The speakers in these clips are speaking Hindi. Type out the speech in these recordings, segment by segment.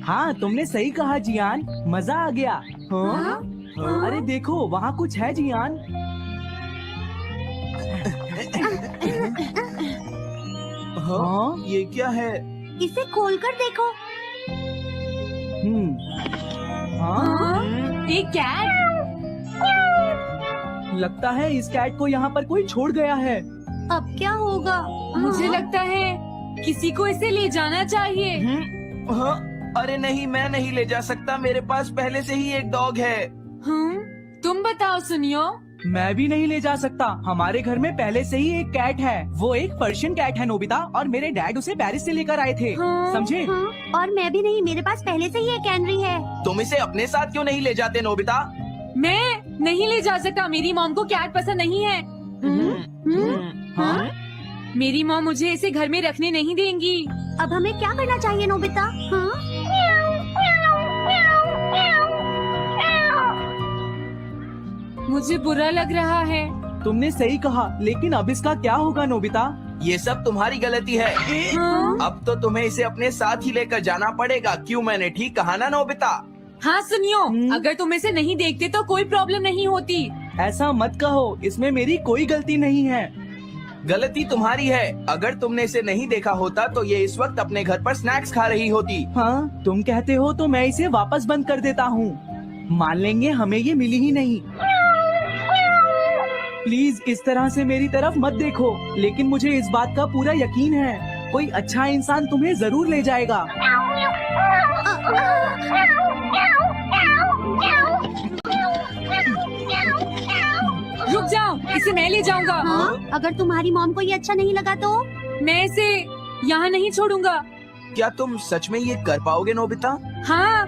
हाँ, तुमने सही कहा जियान, मजा आ गया। हाँ? अरे देखो, वहाँ कुछ है जियान। हाँ? ये क्या है? इसे खोलकर देखो। हाँ? एक कैट। लगता है इस कैट को यहाँ पर कोई छोड़ गया है। अब क्या होगा? मुझे लगता है किसी को इसे ले जाना चाहिए। हाँ? अरे नहीं, मैं नहीं ले जा सकता, मेरे पास पहले से ही एक डॉग है। तुम बताओ सुनियो। मैं भी नहीं ले जा सकता, हमारे घर में पहले से ही एक कैट है। वो एक पर्शियन कैट है नोबिता, और मेरे डैड उसे पेरिस से लेकर आए थे। समझे? और मैं भी नहीं, मेरे पास पहले से ही एक कैनरी है। तुम इसे अपने साथ क्यों नहीं ले जाते नोबिता? मैं नहीं ले जा सकता, मेरी मॉम को कैट पसंद नहीं है। हाँ? मेरी मॉम मुझे इसे घर में रखने नहीं देंगी। अब हमें क्या करना चाहिए नोबिता? हाँ? मुझे बुरा लग रहा है। तुमने सही कहा, लेकिन अब इसका क्या होगा नोबिता? ये सब तुम्हारी गलती है। अब तो तुम्हें इसे अपने साथ ही लेकर जाना पड़ेगा। क्यों, मैंने ठीक कहा ना नोबिता? हाँ सुनियो, अगर तुम इसे नहीं देखते तो कोई प्रॉब्लम नहीं होती। ऐसा मत कहो, इसमें मेरी कोई गलती नहीं है। गलती तुम्हारी है। अगर तुमने इसे नहीं देखा होता तो ये इस वक्त अपने घर पर स्नैक्स खा रही होती। हाँ, तुम कहते हो तो मैं इसे वापस बंद कर देता हूँ। मान लेंगे हमें ये मिली ही नहीं। प्लीज इस तरह से मेरी तरफ मत देखो, लेकिन मुझे इस बात का पूरा यकीन है, कोई अच्छा इंसान तुम्हें जरूर ले जाएगा। रुक जाओ, इसे मैं ले जाऊंगा। हाँ? अगर तुम्हारी मॉम को ये अच्छा नहीं लगा तो? मैं इसे यहाँ नहीं छोड़ूंगा। क्या तुम सच में ये कर पाओगे नोबिता? हाँ,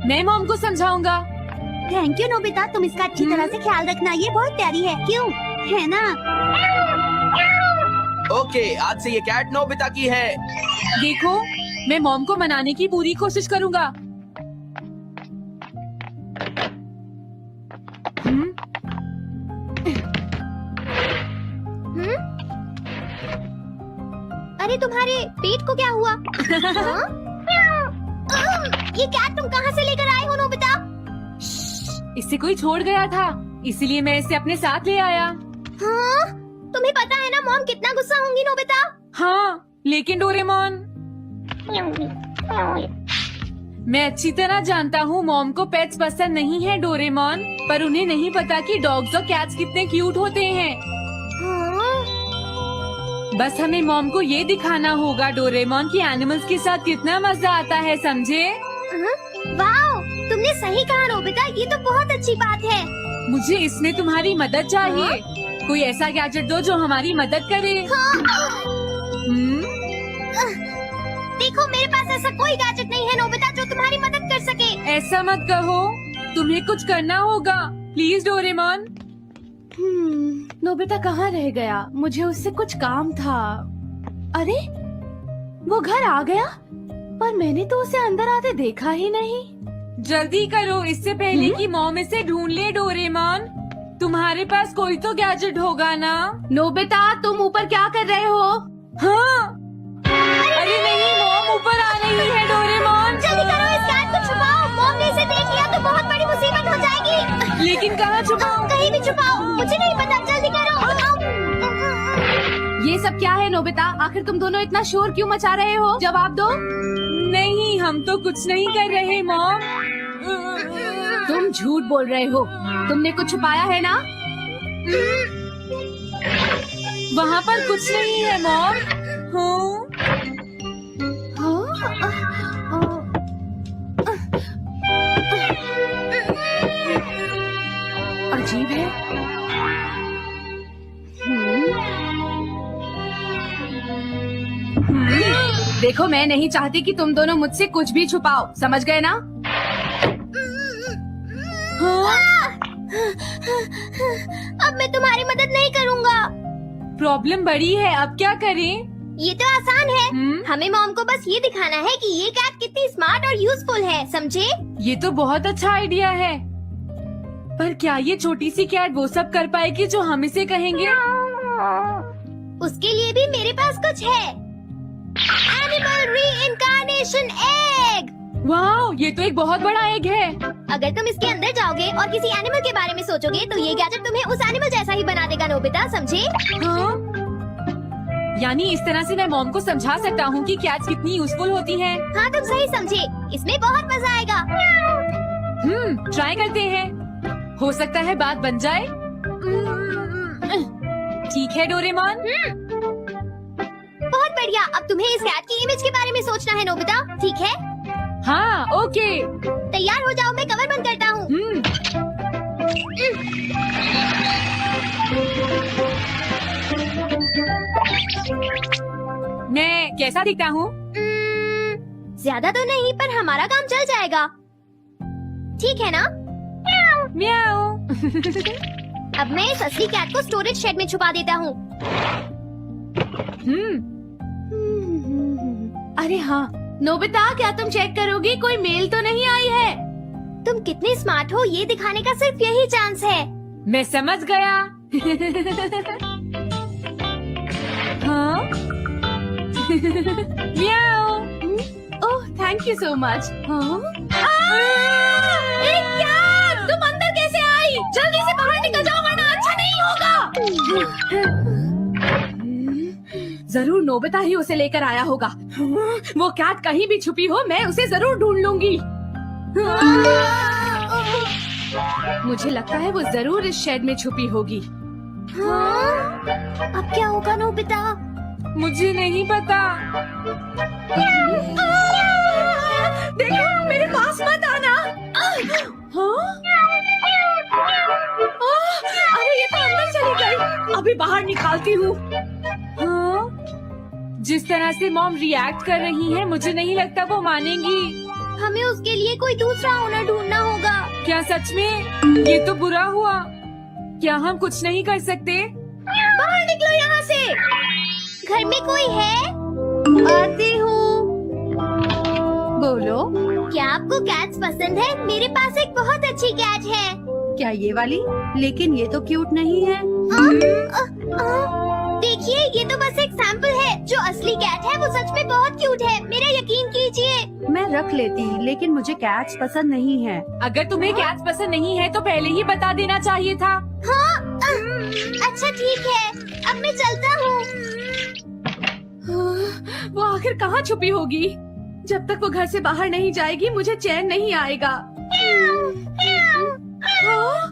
मैं मॉम को समझाऊंगा। थैंक यू नोबिता, तुम इसका अच्छी तरह से ख्याल रखना, ये बहुत प्यारी है, क्यों? है ना? ओके, आज से ये कैट नोबिता की है। देखो, मैं मॉम को मनाने की पूरी कोशिश करूंगा। अरे तुम्हारे पेट को क्या हुआ? हाँ? ये कैट तुम कहाँ से लेकर आए हो नोबिता? इसे कोई छोड़ गया था, इसीलिए मैं इसे अपने साथ ले आया। हाँ? तुम्हें पता है ना मॉम कितना गुस्सा होंगी नोबिता? हाँ, लेकिन डोरेमोन, मैं अच्छी तरह जानता हूँ मॉम को पेट्स पसंद नहीं है डोरेमोन, पर उन्हें नहीं पता कि डॉग्स और कैट्स कितने क्यूट होते हैं। हाँ? बस हमें मॉम को ये दिखाना होगा डोरेमोन कि एनिमल्स के साथ कितना मजा आता है, समझे? वाओ, तुमने सही कहा नोबिता, ये तो बहुत अच्छी बात है। मुझे इसमें तुम्हारी मदद चाहिए। कोई ऐसा गैजेट दो जो हमारी मदद करे। देखो, मेरे पास ऐसा कोई गैजेट नहीं है नोबिता जो तुम्हारी मदद कर सके। ऐसा मत कहो, तुम्हें कुछ करना होगा, प्लीज डोरेमोन। नोबिता कहाँ रह गया? मुझे उससे कुछ काम था। अरे, वो घर आ गया, पर मैंने तो उसे अंदर आते देखा ही नहीं। जल्दी करो, इससे पहले कि मॉम इसे ढूंढ ले डोरेमोन। तुम्हारे पास कोई तो गैजेट होगा ना? नोबिता, तुम ऊपर क्या कर रहे हो? हाँ, अरे नहीं, मॉम ऊपर आ रही है डोरेमोन। जल्दी करो, इस कैट को छुपाओ, मॉम ने इसे देख लिया तो बहुत बड़ी मुसीबत हो जाएगी। लेकिन कहाँ छुपाऊं? कहीं भी छुपाओ, मुझे नहीं पता, जल्दी करो। ये सब क्या है नोबिता? आखिर तुम दोनों इतना शोर क्यों मचा रहे हो? जवाब दो। नहीं, हम तो कुछ नहीं कर रहे मॉम। तुम झूठ बोल रहे हो, तुमने कुछ छुपाया है ना? वहाँ पर कुछ नहीं है मॉम। अजीब है। देखो, मैं नहीं चाहती कि तुम दोनों मुझसे कुछ भी छुपाओ, समझ गए ना? अब मैं तुम्हारी मदद नहीं करूँगा। प्रॉब्लम बड़ी है, अब क्या करें? ये तो आसान है। हमें मॉम को बस ये दिखाना है कि ये कैट कितनी स्मार्ट और यूजफुल है, समझे? ये तो बहुत अच्छा आइडिया है, पर क्या ये छोटी सी कैट वो सब कर पाएगी जो हम इसे कहेंगे? उसके लिए भी मेरे पास कुछ है। एनिमल री वाह, ये तो एक बहुत बड़ा एग है। अगर तुम इसके अंदर जाओगे और किसी एनिमल के बारे में सोचोगे तो ये गैजेट तुम्हें उस एनिमल जैसा ही बना देगा नोबिता, समझे? हाँ? यानी इस तरह से मैं मॉम को समझा सकता हूँ कि कैट्स कितनी यूजफुल होती हैं। हाँ तुम सही समझे, इसमें बहुत मजा आएगा। ट्राई करते हैं, हो सकता है बात बन जाए। ठीक है डोरेमोन। बहुत बढ़िया, अब तुम्हें इस कैट की इमेज के बारे में सोचना है नोबिता, ठीक है? हाँ ओके। तैयार हो जाओ, मैं कवर बंद करता हूँ। मैं कैसा दिखता हूँ? ज्यादा तो नहीं, पर हमारा काम चल जाएगा, ठीक है ना? म्याऊ। अब मैं इस असली कैट को स्टोरेज शेड में छुपा देता हूँ। अरे हाँ नोबिता, क्या तुम चेक करोगी कोई मेल तो नहीं आई है? तुम कितने स्मार्ट हो ये दिखाने का सिर्फ यही चांस है। मैं समझ गया। हाँ? म्याऊ। Oh thank you so much. तुम अंदर कैसे आई? जल्दी से बाहर निकल जाओ वरना अच्छा नहीं होगा। जरूर नोबिता ही उसे लेकर आया होगा। वो कैट कहीं भी छुपी हो, मैं उसे जरूर ढूंढ लूंगी। मुझे लगता है वो जरूर इस शेड में छुपी होगी। अब क्या होगा नोबिता? मुझे नहीं पता। देखो मेरे पास मत आना। हाँ? अरे ये तो अंदर चली गई, अभी बाहर निकालती हूँ। हाँ? जिस तरह से मॉम रिएक्ट कर रही है, मुझे नहीं लगता वो मानेंगी। हमें उसके लिए कोई दूसरा ओनर ढूंढना होगा। क्या सच में? ये तो बुरा हुआ। क्या हम कुछ नहीं कर सकते? बाहर निकलो यहाँ से। घर में कोई है? आती हूँ। बोलो। क्या आपको कैट्स पसंद है? मेरे पास एक बहुत अच्छी कैट है। क्या ये वाली? लेकिन ये तो क्यूट नहीं है। देखिए ये तो बस एक सैंपल है, जो असली कैट है वो सच में बहुत क्यूट है, मेरा यकीन कीजिए। मैं रख लेती, लेकिन मुझे कैट्स पसंद नहीं है। अगर तुम्हें कैट्स पसंद नहीं है तो पहले ही बता देना चाहिए था। हाँ, अच्छा ठीक है, अब मैं चलता हूँ। वो आखिर कहाँ छुपी होगी? जब तक वो घर से बाहर नहीं जाएगी मुझे चैन नहीं आएगा।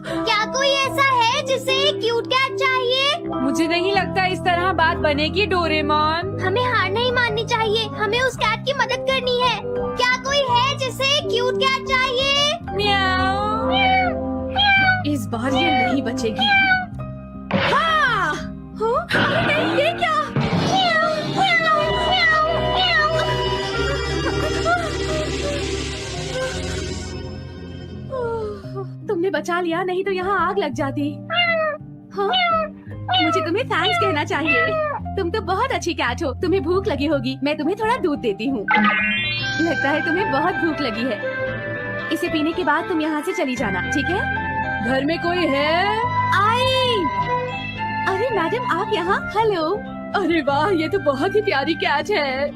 क्या कोई ऐसा है जिसे एक क्यूट कैट चाहिए? मुझे नहीं लगता इस तरह बात बनेगी डोरेमोन। हमें हार नहीं माननी चाहिए, हमें उस कैट की मदद करनी है। क्या कोई है जिसे एक क्यूट कैट चाहिए? म्याऊ। इस बार ये नहीं बचेगी। हाँ! नहीं, ये क्या? तुमने बचा लिया, नहीं तो यहाँ आग लग जाती। हाँ? मुझे तुम्हें थैंक्स कहना चाहिए। तुम तो बहुत अच्छी कैट हो। तुम्हें भूख लगी होगी, मैं तुम्हें थोड़ा दूध देती हूँ। लगता है तुम्हें बहुत भूख लगी है। इसे पीने के बाद तुम यहाँ से चली जाना, ठीक है? घर में कोई है? आई! अरे मैडम आप यहाँ? हेलो। अरे वाह, ये तो बहुत ही प्यारी कैट है।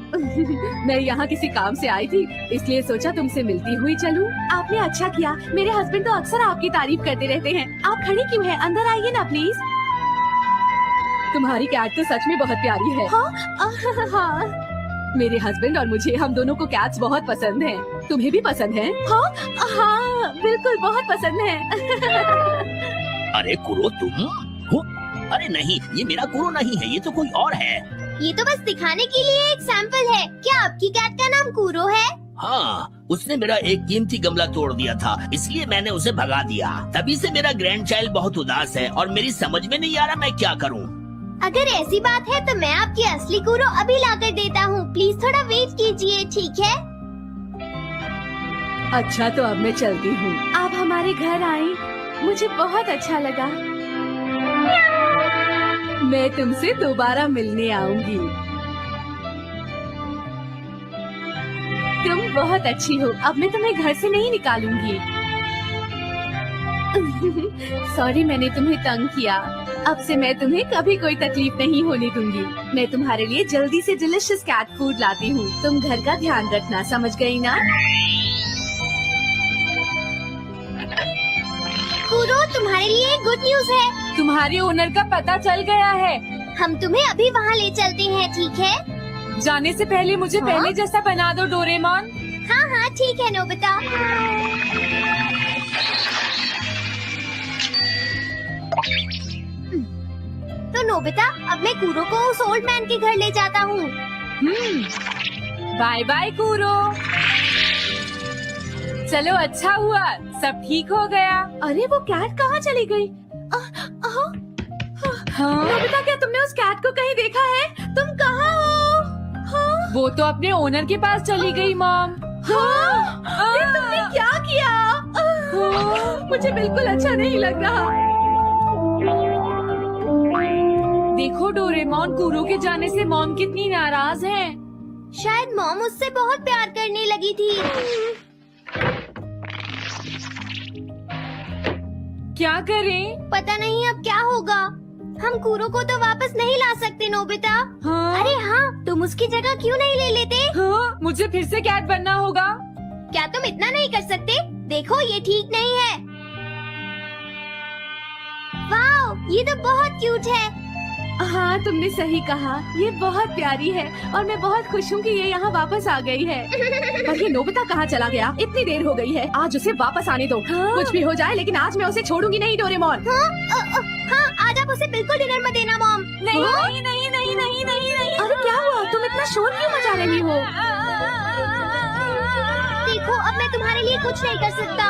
मैं यहाँ किसी काम से आई थी, इसलिए सोचा तुमसे मिलती हुई चलूं। आपने अच्छा किया, मेरे हस्बैंड तो अक्सर आपकी तारीफ करते रहते हैं। आप खड़ी क्यों हैं? अंदर आइए ना प्लीज। तुम्हारी कैट तो सच में बहुत प्यारी है। हाँ, मेरे हस्बैंड और मुझे, हम दोनों को कैट्स बहुत पसंद हैं। तुम्हें भी पसंद है? हाँ, बिल्कुल बहुत पसंद है। अरे कुरो तुम हो? अरे नहीं, ये मेरा कुरो नहीं है, ये तो कोई और है। ये तो बस दिखाने के लिए एक सैंपल है। क्या आपकी कैट का नाम कुरो है? हाँ, उसने मेरा एक कीमती गमला तोड़ दिया था, इसलिए मैंने उसे भगा दिया। तभी से मेरा ग्रैंड चाइल्ड बहुत उदास है और मेरी समझ में नहीं आ रहा मैं क्या करूँ। अगर ऐसी बात है तो मैं आपकी असली कुरो अभी लाकर देता हूँ। प्लीज थोड़ा वेट कीजिए, ठीक है? अच्छा तो अब मैं चलती हूँ। आप हमारे घर आई, मुझे बहुत अच्छा लगा। मैं तुमसे दोबारा मिलने आऊंगी। तुम बहुत अच्छी हो, अब मैं तुम्हें घर से नहीं निकालूंगी। सॉरी मैंने तुम्हें तंग किया। अब से मैं तुम्हें कभी कोई तकलीफ नहीं होने दूंगी। मैं तुम्हारे लिए जल्दी से डिलिशियस कैट फूड लाती हूँ। तुम घर का ध्यान रखना, समझ गई ना? कूरो, तुम्हारे लिए गुड न्यूज है। तुम्हारे ओनर का पता चल गया है। हम तुम्हें अभी वहाँ ले चलते हैं, ठीक है? जाने से पहले मुझे पहले जैसा बना दो डोरेमोन। हाँ हाँ ठीक है नोबिता। तो नोबिता, अब मैं कूरो को उस ओल्ड मैन के घर ले जाता हूँ। बाय बाय कूरो। चलो अच्छा हुआ, सब ठीक हो गया। अरे वो कैट कहाँ चली गई? हाँ? नोबिता, क्या तुमने उस कैट को कहीं देखा है? तुम कहाँ हो? हाँ? वो तो अपने ओनर के पास चली गई मॉम। हाँ? ये तुमने क्या किया? मुझे बिल्कुल अच्छा नहीं लग रहा। देखो डोरेमोन, कूरो के जाने से मॉम कितनी नाराज हैं। शायद मॉम उससे बहुत प्यार करने लगी थी। क्या करें? पता नहीं अब क्या होगा। हम कूरो को तो वापस नहीं ला सकते नोबिता। हाँ? अरे हाँ, तुम उसकी जगह क्यों नहीं ले लेते? हाँ? मुझे फिर से कैट बनना होगा। क्या तुम इतना नहीं कर सकते? देखो ये ठीक नहीं है। वाह, ये तो बहुत क्यूट है। हाँ, तुमने सही कहा, ये बहुत प्यारी है और मैं बहुत खुश हूँ कि ये यहाँ वापस आ गई है। पर ये नोबिता कहाँ चला गया? इतनी देर हो गई है, आज उसे वापस आने दो। हाँ? कुछ भी हो जाए, लेकिन आज मैं उसे छोड़ूंगी नहीं डोरेमोन। हाँ, आज आप उसे बिल्कुल डिनर मत देना मॉम। नहीं नहीं नहीं नहीं नहीं नहीं नहीं। अरे क्या हुआ? तुम इतना शोर क्यों मचा रही हो? देखो, अब मैं तुम्हारे लिए कुछ नहीं कर सकता।